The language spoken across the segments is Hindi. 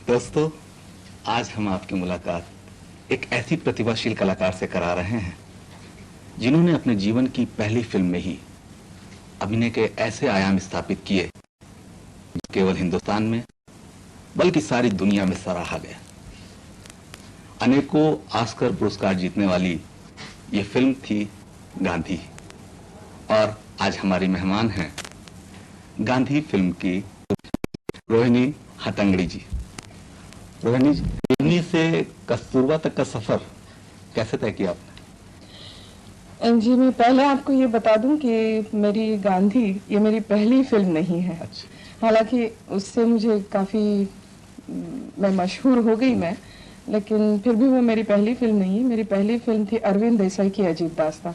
दोस्तों, आज हम आपकी मुलाकात एक ऐसी प्रतिभाशील कलाकार से करा रहे हैं जिन्होंने अपने जीवन की पहली फिल्म में ही अभिनय के ऐसे आयाम स्थापित किए जो केवल हिंदुस्तान में बल्कि सारी दुनिया में सराहा गया। अनेकों ऑस्कर पुरस्कार जीतने वाली ये फिल्म थी गांधी, और आज हमारी मेहमान हैं गांधी फिल्म की रोहिणी हट्टंगडी जी। रोहिणी जी, रोहिणी से कस्तूरबा तक का सफर कैसे तय किया आपने? जी, मैं पहले आपको ये बता दूं कि मेरी गांधी ये मेरी पहली फिल्म नहीं है। अच्छा। हालांकि उससे मुझे काफी मैं मशहूर हो गई मैं, लेकिन फिर भी वो मेरी पहली फिल्म नहीं है। मेरी पहली फिल्म थी अरविंद देसाई की अजीब दास्तां,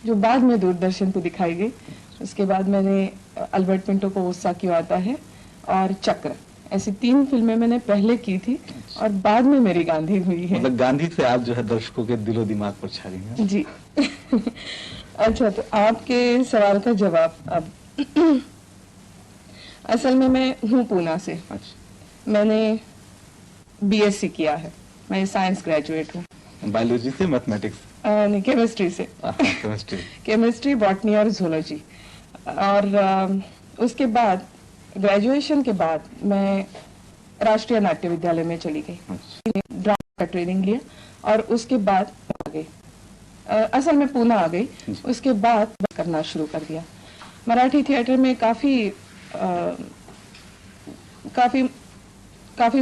जो बाद में दूरदर्शन पे दिखाई गई। उसके बाद मैंने अल्बर्ट पिंटो को गुस्सा क्यों आता है और चक्र, ऐसी 3 फिल्में मैंने पहले की थी और बाद में मेरी गांधी हुई है। मतलब गांधी से आप जो है दर्शकों के दिलो दिमाग पर छा गई हैं। जी। अच्छा, तो आपके सवाल का जवाब अब असल में मैं हूँ पूना से। अच्छा। मैंने बीएससी किया है, मैं साइंस ग्रेजुएट हूँ। बायोलॉजी से, मैथमेटिक्स? नहीं, केमिस्ट्री से। केमिस्ट्री। केमिस्ट्री, बॉटनी और जूलॉजी। और उसके बाद ग्रेजुएशन के बाद मैं राष्ट्रीय नाट्य विद्यालय में चली गई। ड्रामा का ट्रेनिंग लिया और उसके बाद आ गई, असल में पूना आ गई। उसके बाद करना शुरू कर दिया। मराठी थिएटर में काफी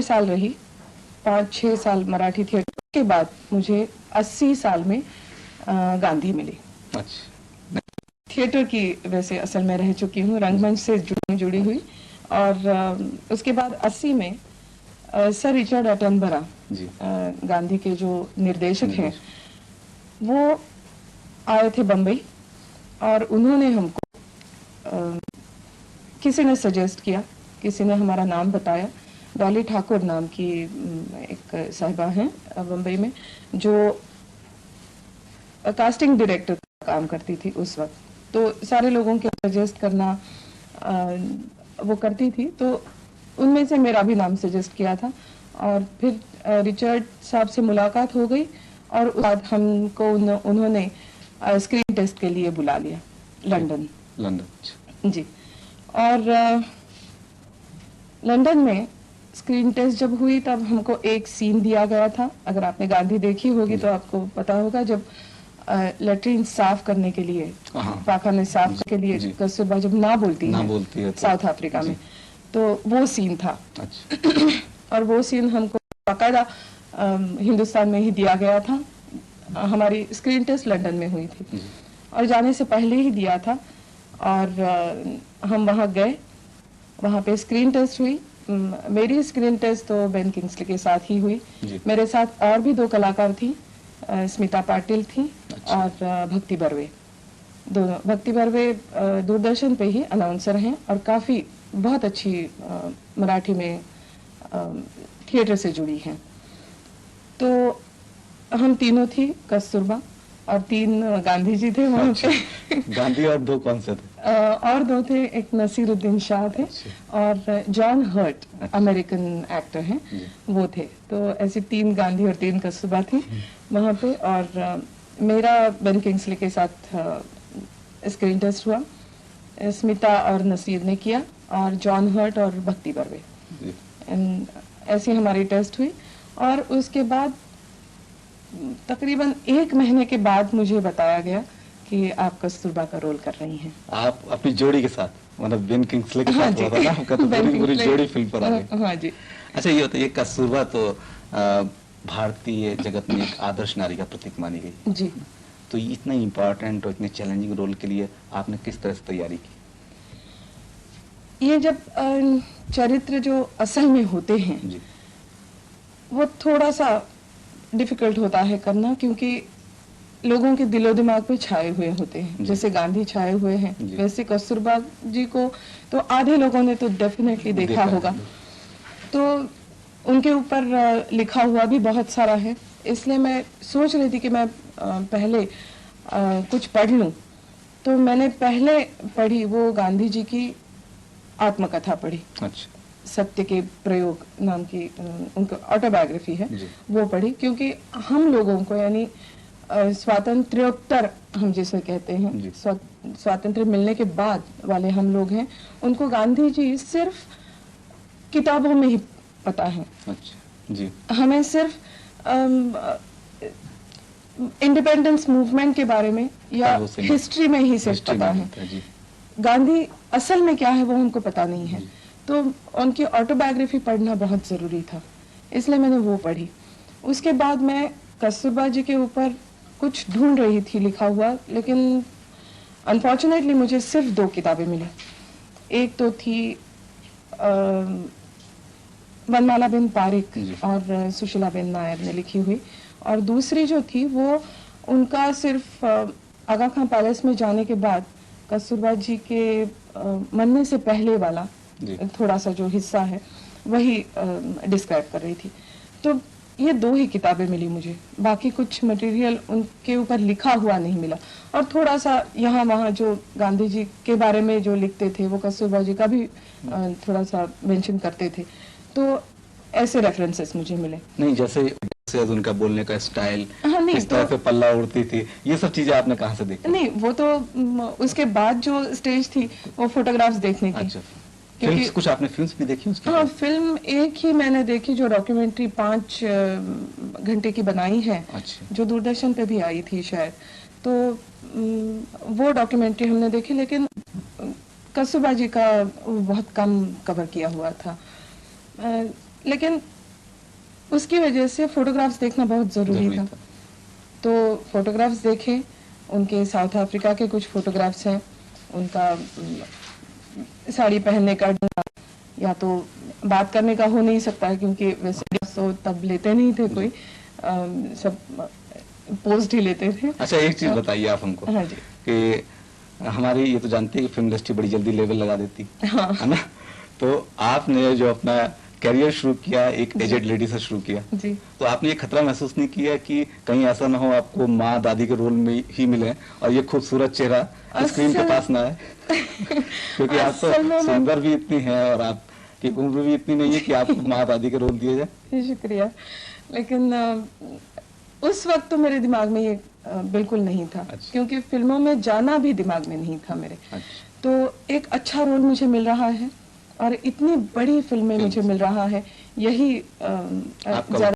साल रही, 5-6 साल मराठी थिएटर के बाद मुझे 80 साल में गांधी मिली। अच्छा। थिएटर की वैसे असल में रह चुकी हूँ, रंगमंच से जुड़ी हुई। और उसके बाद 80 में सर रिचर्ड एटनबरा गांधी के जो निर्देशक हैं, वो आए थे बम्बई और उन्होंने हमको किसी ने सजेस्ट किया, किसी ने हमारा नाम बताया। डॉली ठाकुर नाम की एक साहिबा हैं बम्बई में, जो कास्टिंग डायरेक्टर का काम करती थी उस वक्त। तो सारे लोगों के सजेस्ट करना वो करती थी, तो उनमें से मेरा भी नाम सजेस्ट किया था। और फिर रिचर्ड साहब से मुलाकात हो गई और उसके बाद हमको उन्होंने स्क्रीन टेस्ट के लिए बुला लिया लंदन। जी। और लंदन में स्क्रीन टेस्ट जब हुई तब हमको एक सीन दिया गया था। अगर आपने गांधी देखी होगी तो आपको पता होगा, जब लेटरिन साफ करने के लिए, पाखाने साफ करने के लिए कस्तूरबा जब ना बोलती है साउथ अफ्रीका में, तो वो सीन था। अच्छा। और वो सीन हमको बाकायदा हिंदुस्तान में ही दिया गया था। हमारी स्क्रीन टेस्ट लंदन में हुई थी और जाने से पहले ही दिया था। और हम वहाँ गए, वहाँ पे स्क्रीन टेस्ट हुई। मेरी स्क्रीन टेस्ट तो बेन किंग्सले के साथ ही हुई। मेरे साथ और भी 2 कलाकार थी, स्मिता पाटिल थी। अच्छा। और भक्ति बर्वे। दोनों, भक्ति बर्वे दूरदर्शन पे ही अनाउंसर हैं और काफी बहुत अच्छी मराठी में थिएटर से जुड़ी हैं। तो हम तीनों थी, कस्तूरबा और 3 गांधी जी थे वहाँ पे। गांधी और 2 कौन से थे? और 2 थे, एक नसीरुद्दीन शाह थे और जॉन हर्ट, अमेरिकन एक्टर हैं, वो थे। तो ऐसी 3 गांधी और 3 कस्तूरबा थी वहाँ पे। और मेरा बेन किंग्सले के साथ स्क्रीन टेस्ट हुआ, स्मिता और नसीर ने किया, और जॉन हर्ट और भक्ति बर्वे। ऐसी हमारी टेस्ट हुई। और उसके बाद तकरीबन 1 महीने के बाद मुझे बताया गया कि आप कस्तूरबा का रोल कर रही हैं। आप अपनी जोड़ी के साथ, मतलब बेन किंग्सले के साथ हुआ था ना आपका, तो पूरी जोड़ी फिल्म पर आ गई। हाँ जी। अच्छा, ये होता है, ये कस्तूरबा तो भारतीय जगत में एक आदर्श नारी का प्रतीक मानी गई जी। तो इतना इम्पोर्टेंट और इतने चैलेंजिंग रोल के लिए आपने किस तरह से तैयारी की? ये जब चरित्र जो असल में होते हैं जी, वो थोड़ा सा डिफिकल्ट होता है करना, क्योंकि लोगों के दिलो दिमाग पे छाए हुए होते हैं। जैसे गांधी छाए हुए हैं, वैसे कस्तूरबा जी को तो आधे लोगों ने तो डेफिनेटली देखा होगा। तो उनके ऊपर लिखा हुआ भी बहुत सारा है, इसलिए मैं सोच रही थी कि मैं पहले कुछ पढ़ लूं। तो मैंने पहले पढ़ी वो गांधी जी की आत्मकथा पढ़ी। अच्छा। सत्य के प्रयोग नाम की उनका ऑटोबायोग्राफी है, जी। वो पढ़ी। क्योंकि हम लोगों को यानी स्वातंत्र्योत्तर हम जिसे कहते हैं, जी। स्वातंत्र्य मिलने के बाद वाले हम लोग हैं, उनको गांधी जी सिर्फ किताबों में ही पता है। अच्छा जी। हमें सिर्फ इंडिपेंडेंस मूवमेंट के बारे में या किताबों से नहीं, हिस्ट्री में ही सिर्फ हिस्ट्री पता में है। होता है, जी। गांधी असल में क्या है वो हमको पता नहीं है। जी। तो उनकी ऑटोबायोग्राफी पढ़ना बहुत जरूरी था, इसलिए मैंने वो पढ़ी। उसके बाद मैं कस्तूरबा जी के ऊपर कुछ ढूंढ रही थी लिखा हुआ, लेकिन अनफॉर्चुनेटली मुझे सिर्फ 2 किताबें मिली। एक तो थी वनमालाबेन पारिक जी। और सुशीलाबेन नायर ने लिखी हुई, और दूसरी जो थी वो उनका सिर्फ आगा खां पैलेस में जाने के बाद कस्तूरबा जी के मरने से पहले वाला जी। थोड़ा सा जो हिस्सा है वही डिस्क्राइब कर रही थी। तो ये 2 ही किताबें मिली मुझे, बाकी कुछ मटेरियल उनके ऊपर लिखा हुआ नहीं मिला। और थोड़ा सा यहाँ वहाँ जो गांधी जी के बारे में जो लिखते थे वो कस्तूरबा जी का भी थोड़ा सा मेंशन करते थे, तो ऐसे रेफरेंसेस मुझे मिले। नहीं, जैसे उनका बोलने का स्टाइल, हाँ, नहीं, किस तरह से पल्ला उड़ती थी, ये सब चीजें आपने कहाँ से देखी? नहीं, वो तो उसके बाद जो स्टेज थी वो फोटोग्राफ्स देखने की। अच्छा, क्योंकि फिल्म्स, कुछ आपने फिल्म्स भी देखी उसकी? हाँ, फिल्म एक ही मैंने देखी जो डॉक्यूमेंट्री 5 घंटे की बनाई है। अच्छा। जो दूरदर्शन पे भी आई थी शायद, तो वो डॉक्यूमेंट्री हमने देखी, लेकिन कस्तूरबा जी का बहुत कम कवर किया हुआ था। लेकिन उसकी वजह से फोटोग्राफ्स देखना बहुत जरूरी था। तो फोटोग्राफ्स देखे, उनके साउथ अफ्रीका के कुछ फोटोग्राफ्स हैं, उनका साड़ी पहनने का ढंग, या तो बात करने का हो नहीं सकता है क्योंकि वैसे तो तब लेते नहीं थे कोई, सब पोस्ट ही लेते थे। अच्छा, एक चीज बताइए आप हमको। हाँ जी। कि हमारी ये तो जानते हैं कि फिल्म इंडस्ट्री बड़ी जल्दी लेवल लगा देती, हाँ। है ना? तो आपने जो अपना करियर शुरू किया, एक एजेड लेडी से शुरू किया, जी। तो आपने ये खतरा महसूस नहीं किया कि कहीं ऐसा ना हो आपको माँ दादी के रोल में ही मिले और ये खूबसूरत चेहरा स्क्रीन के पास ना आए? क्योंकि आप तो सुंदर भी इतनी हैं और आपकी उम्र भी इतनी नहीं है कि आपको माँ दादी के रोल दिए जाए। शुक्रिया, लेकिन उस वक्त तो मेरे दिमाग में ये बिल्कुल नहीं था। अच्छा। क्योंकि फिल्मों में जाना भी दिमाग में नहीं था मेरे। अच्छा। तो एक अच्छा रोल मुझे मिल रहा है और इतनी बड़ी फिल्में मुझे मिल रहा है, यही आपका ज्यादा